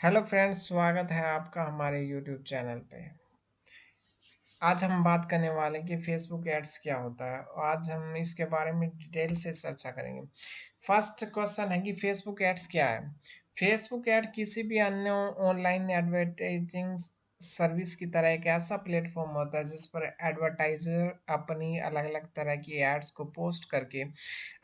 Hello friends, स्वागत है आपका हमारे यूट्यूब चैनल पे। आज हम बात करने वाले हैं कि फेसबुक एड्स क्या होता है और आज हम इसके बारे में डिटेल से चर्चा करेंगे। फर्स्ट क्वेश्चन है कि फेसबुक एड्स क्या है। फेसबुक ऐड किसी भी अन्य ऑनलाइन एडवर्टाइजिंग सर्विस की तरह एक ऐसा प्लेटफॉर्म होता है जिस पर एडवर्टाइजर अपनी अलग अलग तरह की एड्स को पोस्ट करके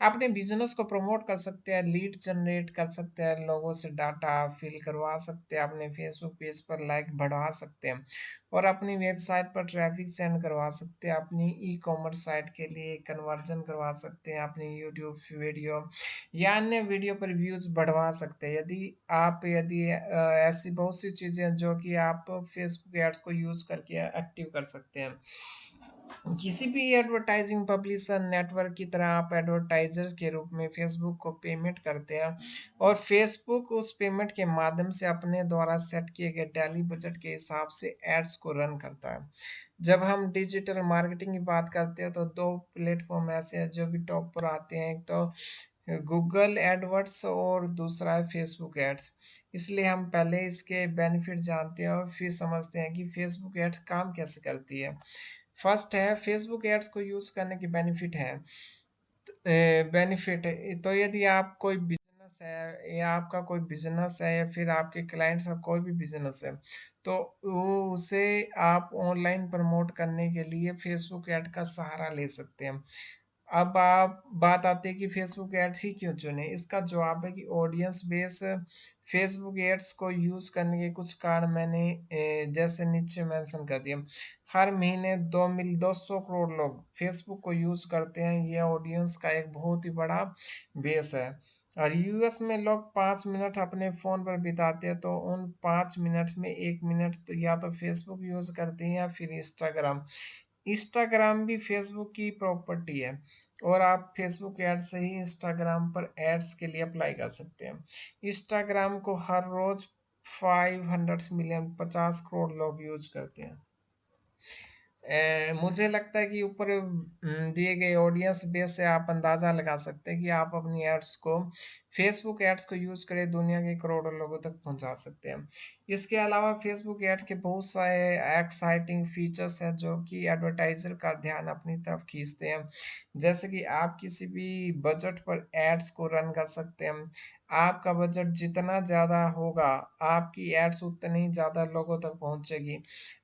अपने बिजनेस को प्रमोट कर सकते हैं, लीड जनरेट कर सकते हैं, लोगों से डाटा फिल करवा सकते हैं, अपने फेसबुक पेज पर लाइक बढ़ा सकते हैं और अपनी वेबसाइट पर ट्रैफिक सेंड करवा सकते हैं, अपनी ई कॉमर्स साइट के लिए कन्वर्जन करवा सकते हैं, अपनी यूट्यूब वीडियो या अन्य वीडियो पर व्यूज बढ़वा सकते हैं। यदि ऐसी बहुत सी चीज़ें हैं जो कि आप फेसबुक एड्स को यूज़ करके एक्टिव कर सकते हैं। किसी भी एडवर्टाइजिंग पब्लिशर नेटवर्क की तरह आप एडवर्टाइजर्स के रूप में फेसबुक को पेमेंट करते हैं और फेसबुक उस पेमेंट के माध्यम से अपने द्वारा सेट किए गए डेली बजट के हिसाब से एड्स को रन करता है। जब हम डिजिटल मार्केटिंग की बात करते हैं तो दो प्लेटफॉर्म ऐसे हैं जो कि टॉप पर आते हैं। एक तो गूगल एडवर्ड्स और दूसरा है फेसबुक एड्स। इसलिए हम पहले इसके बेनिफिट जानते हैं और फिर समझते हैं कि फेसबुक एड्स काम कैसे करती है। फर्स्ट है फेसबुक एड्स को यूज़ करने के बेनिफिट है। बेनिफिट तो यदि आप कोई बिजनेस है या आपका कोई बिजनेस है या फिर आपके क्लाइंट्स का कोई भी बिजनेस है तो वो उसे आप ऑनलाइन प्रमोट करने के लिए फेसबुक ऐड का सहारा ले सकते हैं। अब आप बात आती है कि फेसबुक एड्स ही क्यों चुने। इसका जवाब है कि ऑडियंस बेस फेसबुक एड्स को यूज़ करने के कुछ कारण मैंने जैसे नीचे मेंशन कर दिया। हर महीने 200 करोड़ लोग फेसबुक को यूज़ करते हैं। यह ऑडियंस का एक बहुत ही बड़ा बेस है। और यूएस में लोग 5 मिनट अपने फ़ोन पर बिताते हैं तो उन 5 मिनट्स में 1 मिनट तो या तो फेसबुक यूज़ करते हैं या फिर इंस्टाग्राम। इंस्टाग्राम भी फेसबुक की प्रॉपर्टी है और आप फेसबुक ऐड से ही इंस्टाग्राम पर एड्स के लिए अप्लाई कर सकते हैं। इंस्टाग्राम को हर रोज 500 मिलियन 50 करोड़ लोग यूज करते हैं। मुझे लगता है कि ऊपर दिए गए ऑडियंस बेस से आप अंदाज़ा लगा सकते हैं कि आप अपनी एड्स को फेसबुक एड्स को यूज़ करके दुनिया के करोड़ों लोगों तक पहुंचा सकते हैं। इसके अलावा फेसबुक एड्स के बहुत सारे एक्साइटिंग फीचर्स हैं जो कि एडवर्टाइजर का ध्यान अपनी तरफ खींचते हैं। जैसे कि आप किसी भी बजट पर एड्स को रन कर सकते हैं। आपका बजट जितना ज़्यादा होगा आपकी एड्स उतनी ही ज़्यादा लोगों तक पहुंचेगी।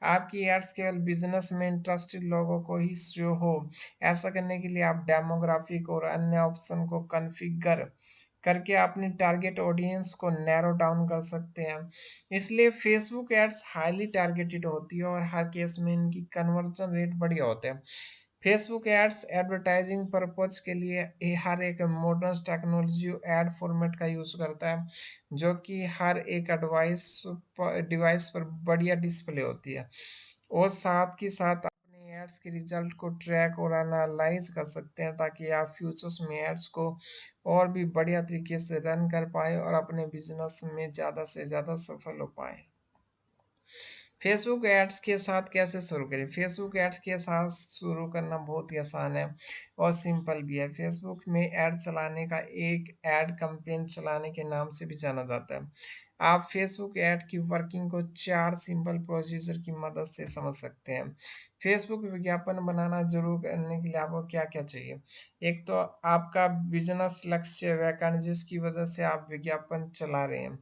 आपकी एड्स केवल बिजनेस में इंटरेस्टेड लोगों को ही शो हो। ऐसा करने के लिए आप डेमोग्राफिक और अन्य ऑप्शन को कॉन्फ़िगर करके अपनी टारगेट ऑडियंस को नैरो डाउन कर सकते हैं। इसलिए फेसबुक एड्स हाईली टारगेटेड होती है और हर केस में इनकी कन्वर्जन रेट बढ़िया होते हैं। फेसबुक एड्स एडवर्टाइजिंग पर्पज के लिए हर एक मॉडर्न टेक्नोलॉजी एड फॉर्मेट का यूज़ करता है जो कि हर एक डिवाइस पर बढ़िया डिस्प्ले होती है और साथ के साथ अपने एड्स के रिजल्ट को ट्रैक और एनालाइज कर सकते हैं ताकि आप फ्यूचर्स में एड्स को और भी बढ़िया तरीके से रन कर पाए और अपने बिजनेस में ज़्यादा से ज़्यादा सफल हो पाए। फेसबुक एड्स के साथ कैसे शुरू करें। फेसबुक एड्स के साथ शुरू करना बहुत ही आसान है और सिंपल भी है। फेसबुक में ऐड चलाने का एक ऐड कैंपेन चलाने के नाम से भी जाना जाता है। आप फेसबुक ऐड की वर्किंग को 4 सिंपल प्रोसीजर की मदद से समझ सकते हैं। फेसबुक विज्ञापन बनाना जरूर करने के लिए आपको क्या क्या चाहिए। एक तो आपका बिजनेस लक्ष्य वैकांड जिसकी वजह से आप विज्ञापन चला रहे हैं।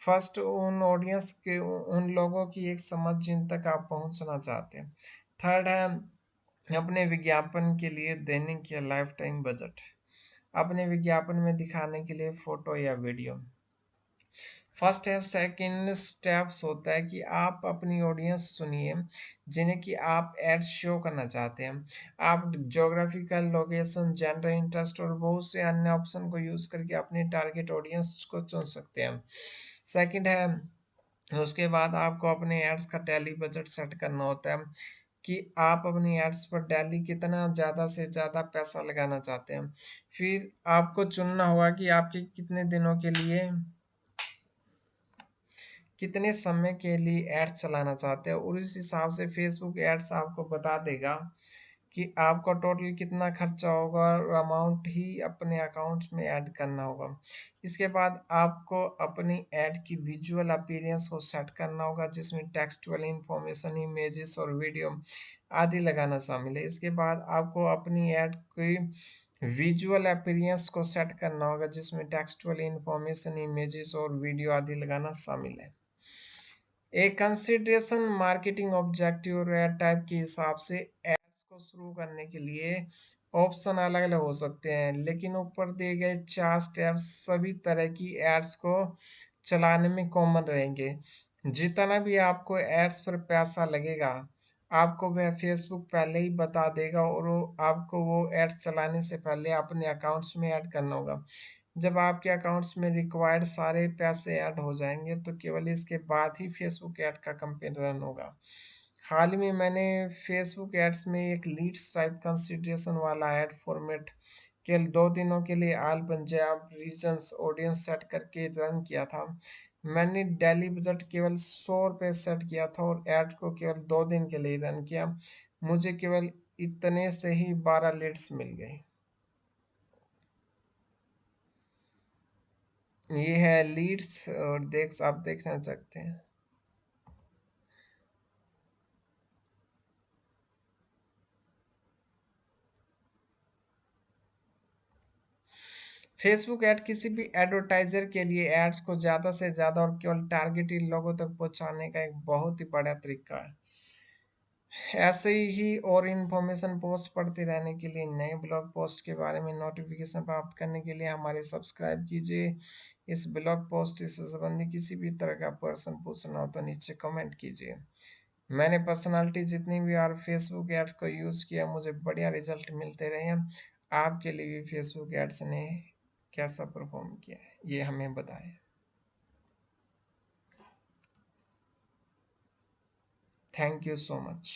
फर्स्ट उन ऑडियंस के उन लोगों की एक समझ जिन तक आप पहुंचना चाहते हैं। थर्ड है अपने विज्ञापन के लिए दैनिक या लाइफ टाइम बजट। अपने विज्ञापन में दिखाने के लिए फोटो या वीडियो। फर्स्ट है सेकंड स्टेप्स होता है कि आप अपनी ऑडियंस सुनिए जिन्हें कि आप एड्स शो करना चाहते हैं। आप ज्योग्राफिकल लोकेशन जेंडर इंटरेस्ट और बहुत से अन्य ऑप्शन को यूज करके अपनी टारगेट ऑडियंस को चुन सकते हैं। सेकंड है उसके बाद आपको अपने एड्स का डेली बजट सेट करना होता है कि आप अपनी एड्स पर डेली कितना ज़्यादा से ज़्यादा पैसा लगाना चाहते हैं। फिर आपको चुनना होगा कि आपके कितने दिनों के लिए कितने समय के लिए एड्स चलाना चाहते हैं और उस हिसाब से फेसबुक एड्स आपको बता देगा कि आपका टोटल कितना खर्चा होगा और अमाउंट ही अपने अकाउंट्स में ऐड करना होगा। इसके बाद आपको अपनी ऐड की विजुअल अपीयरेंस को सेट करना होगा, जिसमें टेक्सटुअल इंफॉर्मेशन, इमेजेस और वीडियो आदि लगाना शामिल है। इसके बाद आपको अपनी ऐड की विजुअल अपीयरेंस को सेट करना होगा, जिसमें टेक्सटुअल इंफॉर्मेशन, इमेजेस और वीडियो आदि लगाना शामिल है। एक कंसिडरेशन मार्केटिंग ऑब्जेक्टिव और एड टाइप के हिसाब से एड्स को शुरू करने के लिए ऑप्शन अलग अलग हो सकते हैं, लेकिन ऊपर दिए गए 4 स्टेप्स सभी तरह की एड्स को चलाने में कॉमन रहेंगे। जितना भी आपको एड्स पर पैसा लगेगा, आपको वह फेसबुक पहले ही बता देगा, और आपको वो एड्स चलाने से पहले अपने अकाउंट्स में ऐड करना होगा। जब आपके अकाउंट्स में रिक्वायर्ड सारे पैसे ऐड हो जाएंगे, तो केवल इसके बाद ही फेसबुक ऐड का कैंपेन रन होगा। हाल ही में मैंने फेसबुक एड्स में एक लीड्स टाइप कंसिडरेशन वाला ऐड फॉर्मेट केवल 2 दिनों के लिए all Punjab regions audience set करके रन किया था। मैंने डेली बजट केवल 100 रुपये सेट किया था और ऐड को केवल 2 दिन के लिए रन किया। मुझे केवल इतने से ही 12 लीड्स मिल गई। ये है लीड्स, और आप देखना चाहते हैं। फेसबुक ऐड किसी भी एडवर्टाइजर के लिए एड्स को ज़्यादा से ज़्यादा और केवल टारगेटेड लोगों तक पहुंचाने का एक बहुत ही बड़ा तरीका है। ऐसे ही और इन्फॉर्मेशन पोस्ट पढ़ते रहने के लिए, नए ब्लॉग पोस्ट के बारे में नोटिफिकेशन प्राप्त करने के लिए हमारे सब्सक्राइब कीजिए। इस ब्लॉग पोस्ट से संबंधित किसी भी तरह का प्रश्न पूछना हो तो नीचे कमेंट कीजिए। मैंने पर्सनालिटी जितनी भी और फेसबुक एड्स को यूज़ किया, मुझे बढ़िया रिजल्ट मिलते रहे हैं। आपके लिए भी फेसबुक एड्स ने कैसा परफॉर्म किया है, ये हमें बताएं। Thank you so much.